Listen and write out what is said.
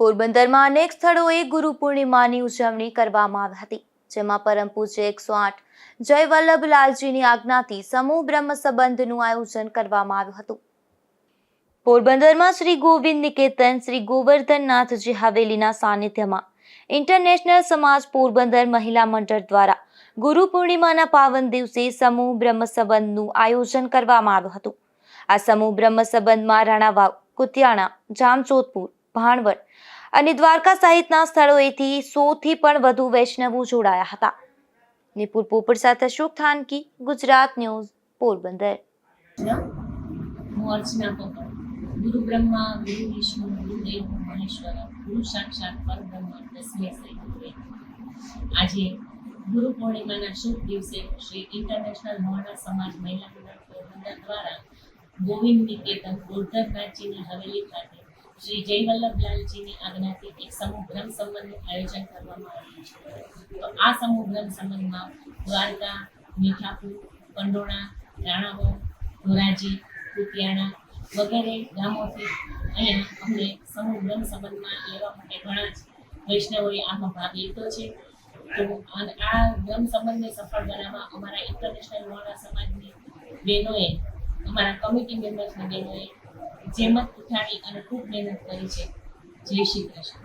પોરબંદરમાં અનેક સ્થળોએ ગુરુ પૂર્ણિમાની ઉજવણી કરવામાં આવી હતી, જેમાં પરમ પૂજ્ય 108 જય વલ્લભલાલજીની આજ્ઞાથી સમૂહ બ્રહ્મ સંબંધનું આયોજન કરવામાં આવ્યું હતું. પોરબંદરમાં શ્રી ગોવિંદ નિકેતન શ્રી ગોવર્ધનનાથજી હવેલીના સાનિધ્યમાં ઇન્ટરનેશનલ સમાજ પોરબંદર મહિલા મંડળ દ્વારા ગુરુ પૂર્ણિમાના પાવન દિવસે સમૂહ બ્રહ્મ સંબંધનું આયોજન કરવામાં આવ્યું હતું. આ સમૂહ બ્રહ્મ સંબંધમાં રાણાવાવ, કુતિયાણા, જામજોધપુર, ભાણવડ અને દ્વારકા સહિતના સ્થળોએથી 100 થી પણ વધુ વૈષ્ણવો જોડાયા હતા. નિપુર પોપટ સાથે અશોક થાનકી, ગુજરાત ન્યૂઝ, પોરબંદર. હું અર્ચના પોપટ. ગુરુ બ્રહ્મા, ગુરુ વિષ્ણુ, ગુરુદેવ મહેશ્વર, ગુરુ સાક્ષાત પરબ્રહ્મ તસ્મૈ શ્રી ગુરવે. આજે ગુરુ પૂર્ણિમાના શુભ દિવસે શ્રી ઇન્ટરનેશનલ મહાણા સમાજ મહિલા મંડળ પોરબંદર દ્વારા ગોવિંદ નિકેતન ગોવર્ધનનાથજીની હવેલી ખાતે શ્રી જય વલ્લભલાલજીની આજ્ઞાથી એક સમૂહ બ્રહ્મ સંબંધનું આયોજન કરવામાં આવ્યું છે. તો આ સમૂહ બ્રહ્મ સંબંધમાં દ્વારકા, મીઠાપુર, કંડોળા, રાણાવાવ, ધોરાજી, કુતિયાણા વગેરે ગામોથી અહીંયા અમને સમૂહ બ્રહ્મ સંબંધમાં લેવા માટે ઘણા જ વૈષ્ણવોએ આમાં ભાગ લીધો છે. તો આ બ્રહ્મ સંબંધને સફળ બનાવવા અમારા ઇન્ટરનેશનલ મહાણા સમાજની બહેનોએ, અમારા કમિટી મેમ્બર્સની બહેનોએ જેમત ઉઠાવી અને ખૂબ મહેનત કરી છે. જય શ્રી કૃષ્ણ.